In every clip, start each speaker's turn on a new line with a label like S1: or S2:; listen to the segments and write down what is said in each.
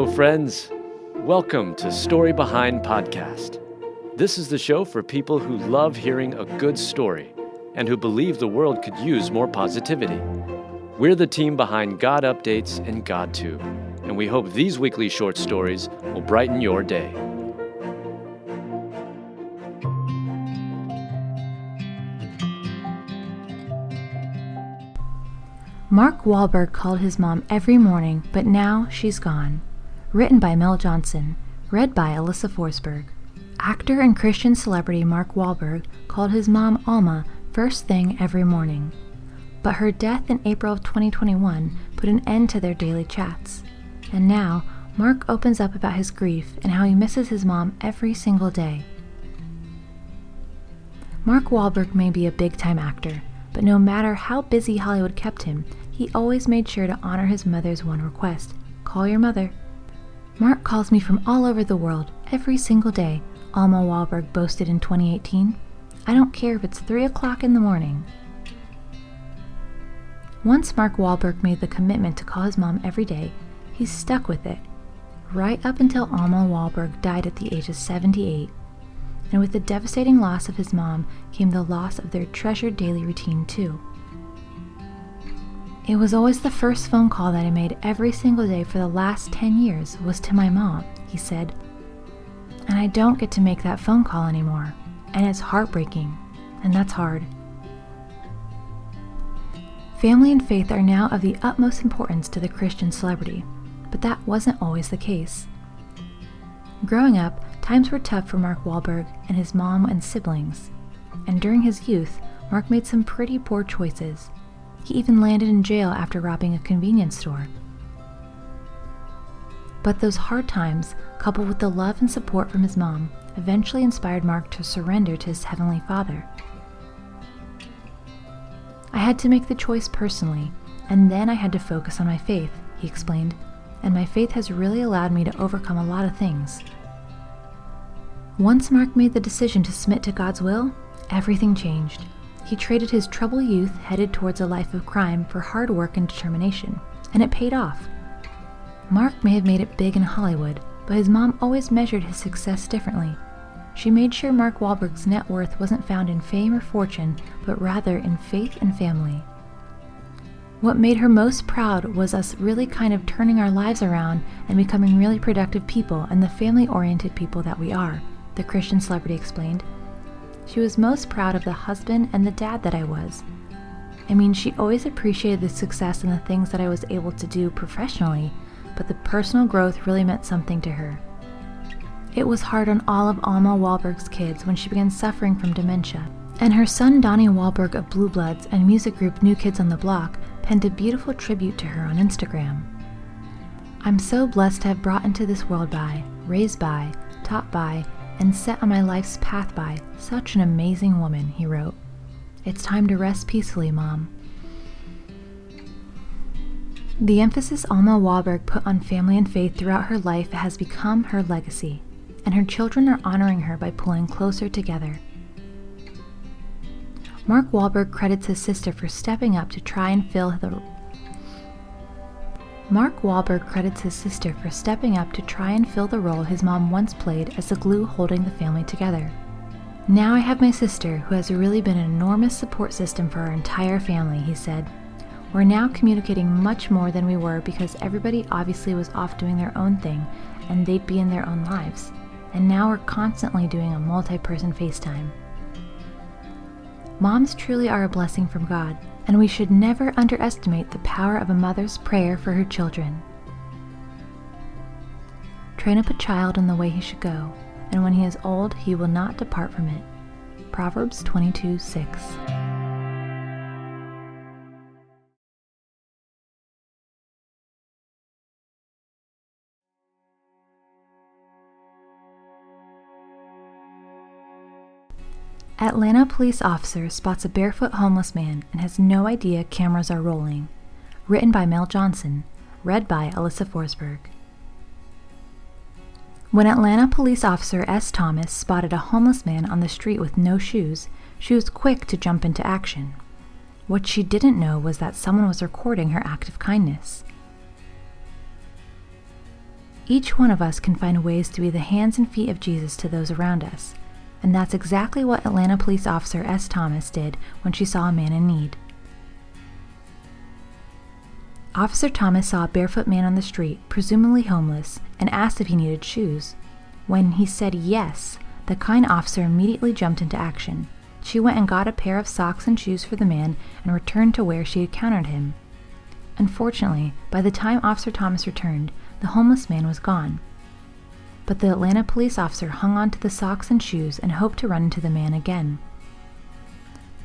S1: Hello, friends. Welcome to Story Behind Podcast. This is the show for people who love hearing a good story and who believe the world could use more positivity. We're the team behind GodUpdates and GodTube, and we hope these weekly short stories will brighten your day.
S2: Mark Wahlberg called his mom every morning, but now she's gone. Written by Mel Johnson. Read by Alyssa Forsberg. Actor and Christian celebrity Mark Wahlberg called his mom Alma first thing every morning. But her death in April of 2021 put an end to their daily chats. And now, Mark opens up about his grief and how he misses his mom every single day. Mark Wahlberg may be a big-time actor, but no matter how busy Hollywood kept him, he always made sure to honor his mother's one request: call your mother. Mark calls me from all over the world, every single day, Alma Wahlberg boasted in 2018. I don't care if it's 3 o'clock in the morning. Once Mark Wahlberg made the commitment to call his mom every day, he stuck with it, right up until Alma Wahlberg died at the age of 78. And with the devastating loss of his mom came the loss of their treasured daily routine too. It was always the first phone call that I made every single day for the last 10 years was to my mom, he said. And I don't get to make that phone call anymore, and it's heartbreaking, and that's hard. Family and faith are now of the utmost importance to the Christian celebrity, but that wasn't always the case. Growing up, times were tough for Mark Wahlberg and his mom and siblings, and during his youth, Mark made some pretty poor choices. He even landed in jail after robbing a convenience store. But those hard times, coupled with the love and support from his mom, eventually inspired Mark to surrender to his Heavenly Father. I had to make the choice personally, and then I had to focus on my faith, he explained, and my faith has really allowed me to overcome a lot of things. Once Mark made the decision to submit to God's will, everything changed. He traded his troubled youth headed towards a life of crime for hard work and determination, and it paid off. Mark may have made it big in Hollywood, but his mom always measured his success differently. She made sure Mark Wahlberg's net worth wasn't found in fame or fortune, but rather in faith and family. What made her most proud was us really kind of turning our lives around and becoming really productive people and the family-oriented people that we are, the Christian celebrity explained. She was most proud of the husband and the dad that I was. I mean, she always appreciated the success and the things that I was able to do professionally, but the personal growth really meant something to her. It was hard on all of Alma Wahlberg's kids when she began suffering from dementia, and her son Donnie Wahlberg of Blue Bloods and music group New Kids on the Block penned a beautiful tribute to her on Instagram. I'm so blessed to have brought into this world by, raised by, taught by, and set on my life's path by such an amazing woman, he wrote. It's time to rest peacefully, Mom. The emphasis Alma Wahlberg put on family and faith throughout her life has become her legacy, and her children are honoring her by pulling closer together. Mark Wahlberg credits his sister for stepping up to try and fill the role his mom once played as the glue holding the family together. Now I have my sister, who has really been an enormous support system for our entire family, he said. We're now communicating much more than we were because everybody obviously was off doing their own thing and they'd be in their own lives. And now we're constantly doing a multi-person FaceTime. Moms truly are a blessing from God, and we should never underestimate the power of a mother's prayer for her children. Train up a child in the way he should go, and when he is old, he will not depart from it. Proverbs 22:6. Atlanta police officer spots a barefoot homeless man and has no idea cameras are rolling. Written by Mel Johnson. Read by Alyssa Forsberg. When Atlanta police officer S. Thomas spotted a homeless man on the street with no shoes, she was quick to jump into action. What she didn't know was that someone was recording her act of kindness. Each one of us can find ways to be the hands and feet of Jesus to those around us, and that's exactly what Atlanta Police Officer S. Thomas did when she saw a man in need. Officer Thomas saw a barefoot man on the street, presumably homeless, and asked if he needed shoes. When he said yes, the kind officer immediately jumped into action. She went and got a pair of socks and shoes for the man and returned to where she had encountered him. Unfortunately, by the time Officer Thomas returned, the homeless man was gone. But the Atlanta police officer hung on to the socks and shoes and hoped to run into the man again.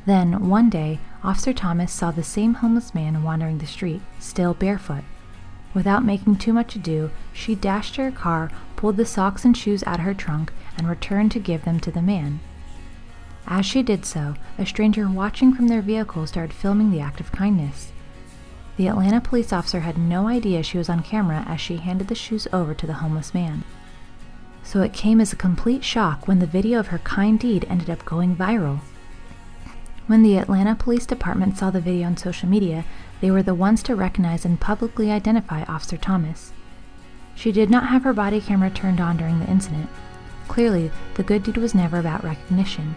S2: Then, one day, Officer Thomas saw the same homeless man wandering the street, still barefoot. Without making too much ado, she dashed to her car, pulled the socks and shoes out of her trunk, and returned to give them to the man. As she did so, a stranger watching from their vehicle started filming the act of kindness. The Atlanta police officer had no idea she was on camera as she handed the shoes over to the homeless man. So it came as a complete shock when the video of her kind deed ended up going viral. When the Atlanta Police Department saw the video on social media, they were the ones to recognize and publicly identify Officer Thomas. She did not have her body camera turned on during the incident. Clearly, the good deed was never about recognition.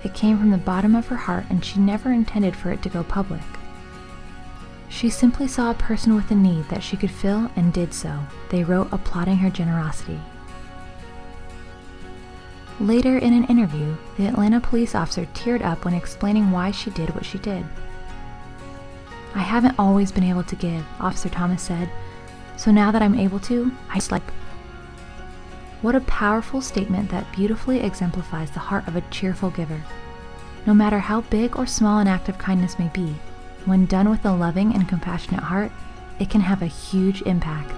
S2: It came from the bottom of her heart, and she never intended for it to go public. She simply saw a person with a need that she could fill and did so, they wrote, applauding her generosity. Later in an interview, the Atlanta police officer teared up when explaining why she did what she did. "I haven't always been able to give," Officer Thomas said, "so now that I'm able to, I just like." What a powerful statement that beautifully exemplifies the heart of a cheerful giver. No matter how big or small an act of kindness may be, when done with a loving and compassionate heart, it can have a huge impact.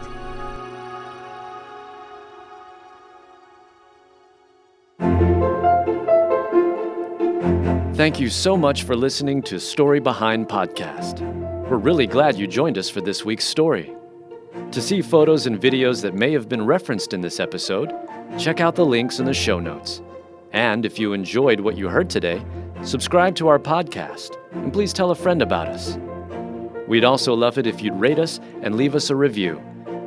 S1: Thank you so much for listening to Story Behind Podcast. We're really glad you joined us for this week's story. To see photos and videos that may have been referenced in this episode, check out the links in the show notes. And if you enjoyed what you heard today, subscribe to our podcast, and please tell a friend about us. We'd also love it if you'd rate us and leave us a review.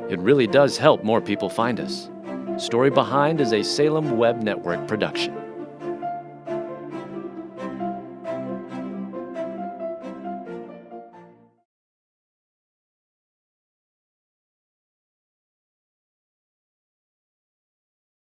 S1: It really does help more people find us. Story Behind is a Salem Web Network production.